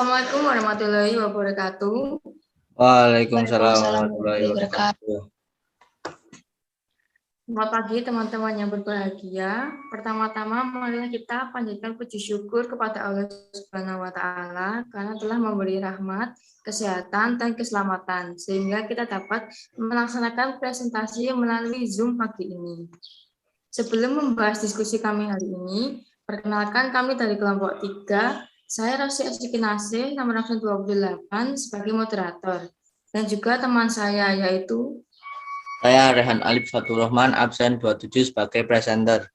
Assalamualaikum warahmatullahi wabarakatuh. Waalaikumsalam warahmatullahi wabarakatuh. Selamat pagi teman-teman yang berbahagia. Pertama-tama marilah kita panjatkan puji syukur kepada Allah Subhanahu wa taala karena telah memberi rahmat, kesehatan dan keselamatan sehingga kita dapat melaksanakan presentasi melalui Zoom pagi ini. Sebelum membahas diskusi kami hari ini, perkenalkan kami dari kelompok 3. Saya Rosi Asyikinasih, nomor absen 28 sebagai moderator. Dan juga teman saya yaitu Saya Rehan Alif Fatur Rahman, absen 27 sebagai presenter.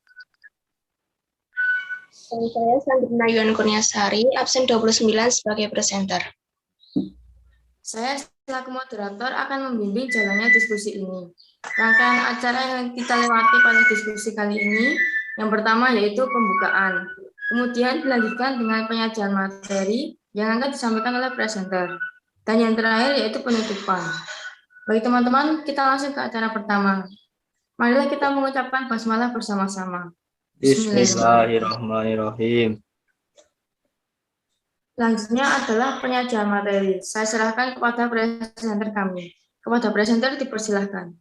Dan saya Sandrina Yuan Kurniasari, absen 29 sebagai presenter. Saya selaku moderator akan membimbing jalannya diskusi ini. Rangkaian acara yang kita lewati pada diskusi kali ini, yang pertama yaitu pembukaan. Kemudian dilanjutkan dengan penyajian materi yang akan disampaikan oleh presenter. Dan yang terakhir yaitu penutupan. Bagi teman-teman, kita langsung ke acara pertama. Marilah kita mengucapkan basmalah bersama-sama. Bismillahirrahmanirrahim. Selanjutnya adalah penyajian materi. Saya serahkan kepada presenter kami. Kepada presenter dipersilahkan.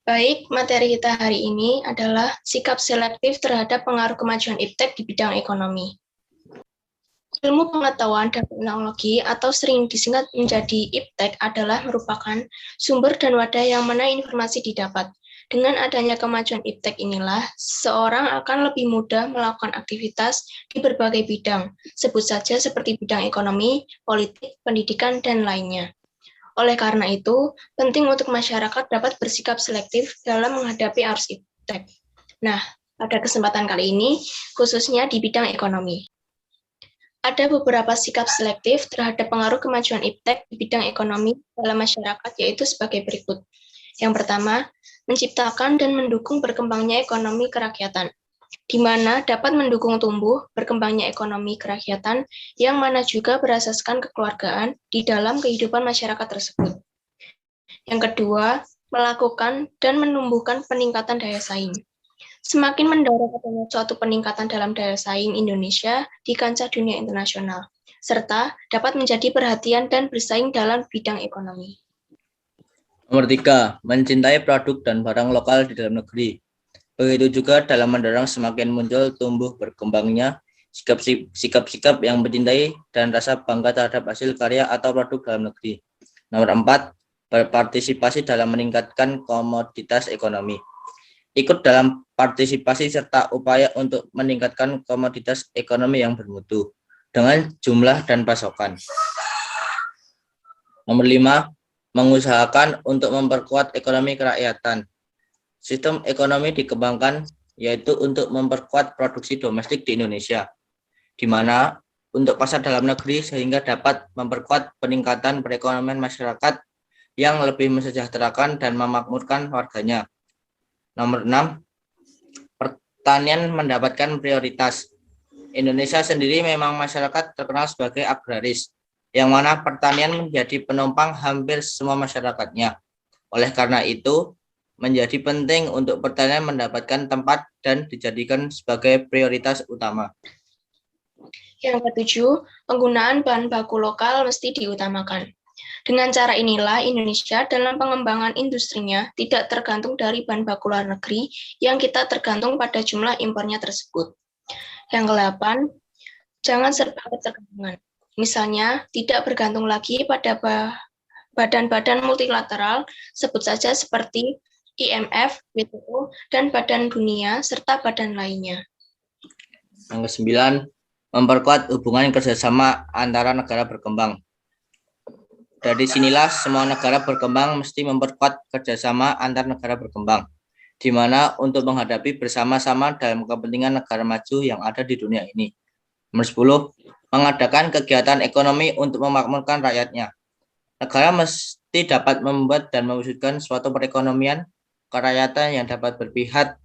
Baik, materi kita hari ini adalah sikap selektif terhadap pengaruh kemajuan iptek di bidang ekonomi. Ilmu pengetahuan dan teknologi atau sering disingkat menjadi iptek adalah merupakan sumber dan wadah yang mana informasi didapat. Dengan adanya kemajuan iptek inilah, seseorang akan lebih mudah melakukan aktivitas di berbagai bidang, sebut saja seperti bidang ekonomi, politik, pendidikan, dan lainnya. Oleh karena itu, penting untuk masyarakat dapat bersikap selektif dalam menghadapi arus iptek. Nah, pada kesempatan kali ini, khususnya di bidang ekonomi. Ada beberapa sikap selektif terhadap pengaruh kemajuan iptek di bidang ekonomi dalam masyarakat, yaitu sebagai berikut. Yang pertama, menciptakan dan mendukung berkembangnya ekonomi kerakyatan, di mana dapat mendukung tumbuh berkembangnya ekonomi kerakyatan yang mana juga berasaskan kekeluargaan di dalam kehidupan masyarakat tersebut. Yang kedua, melakukan dan menumbuhkan peningkatan daya saing. Semakin mendorong adanya suatu peningkatan dalam daya saing Indonesia di kancah dunia internasional, serta dapat menjadi perhatian dan bersaing dalam bidang ekonomi. Nomor 3, mencintai produk dan barang lokal di dalam negeri. Begitu juga dalam mendorong semakin muncul tumbuh berkembangnya sikap-sikap yang mencintai dan rasa bangga terhadap hasil karya atau produk dalam negeri. Nomor 4, berpartisipasi dalam meningkatkan komoditas ekonomi. Ikut dalam partisipasi serta upaya untuk meningkatkan komoditas ekonomi yang bermutu dengan jumlah dan pasokan. Nomor 5, mengusahakan untuk memperkuat ekonomi kerakyatan. Sistem ekonomi dikembangkan yaitu untuk memperkuat produksi domestik di Indonesia, di mana untuk pasar dalam negeri sehingga dapat memperkuat peningkatan perekonomian masyarakat yang lebih mensejahterakan dan memakmurkan warganya. Nomor 6, pertanian mendapatkan prioritas. Indonesia sendiri memang masyarakat terkenal sebagai agraris, yang mana pertanian menjadi penopang hampir semua masyarakatnya. Oleh karena itu, menjadi penting untuk pertanian mendapatkan tempat dan dijadikan sebagai prioritas utama. Yang ketujuh, penggunaan bahan baku lokal mesti diutamakan. Dengan cara inilah Indonesia dalam pengembangan industrinya tidak tergantung dari bahan baku luar negeri yang kita tergantung pada jumlah impornya tersebut. Yang ke-8, jangan serba ketergantungan. Misalnya, tidak bergantung lagi pada badan-badan multilateral, sebut saja seperti IMF, WTO, dan Badan Dunia, serta badan lainnya. Yang ke-9, memperkuat hubungan kerjasama antara negara berkembang. Dari sinilah semua negara berkembang mesti memperkuat kerjasama antar negara berkembang, di mana untuk menghadapi bersama-sama dalam kepentingan negara maju yang ada di dunia ini. Nomor 10, mengadakan kegiatan ekonomi untuk memakmurkan rakyatnya. Negara mesti dapat membuat dan mewujudkan suatu perekonomian kerakyatan yang dapat berpihak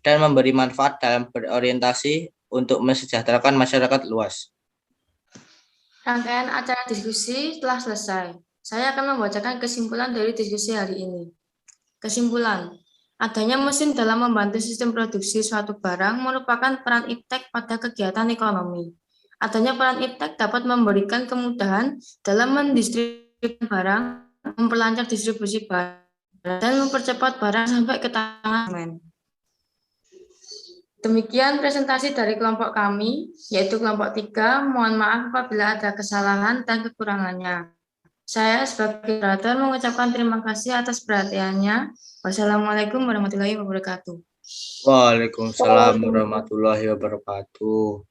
dan memberi manfaat dalam berorientasi untuk mesejahterakan masyarakat luas. Rangkaian acara diskusi telah selesai. Saya akan membacakan kesimpulan dari diskusi hari ini. Kesimpulan, adanya mesin dalam membantu sistem produksi suatu barang merupakan peran iptek pada kegiatan ekonomi. Adanya peran iptek dapat memberikan kemudahan dalam mendistribusikan barang, memperlancar distribusi barang, dan mempercepat barang sampai ke tangan konsumen. Demikian presentasi dari kelompok kami, yaitu kelompok 3. Mohon maaf apabila ada kesalahan dan kekurangannya. Saya sebagai moderator mengucapkan terima kasih atas perhatiannya. Wassalamualaikum warahmatullahi wabarakatuh. Waalaikumsalam warahmatullahi wabarakatuh.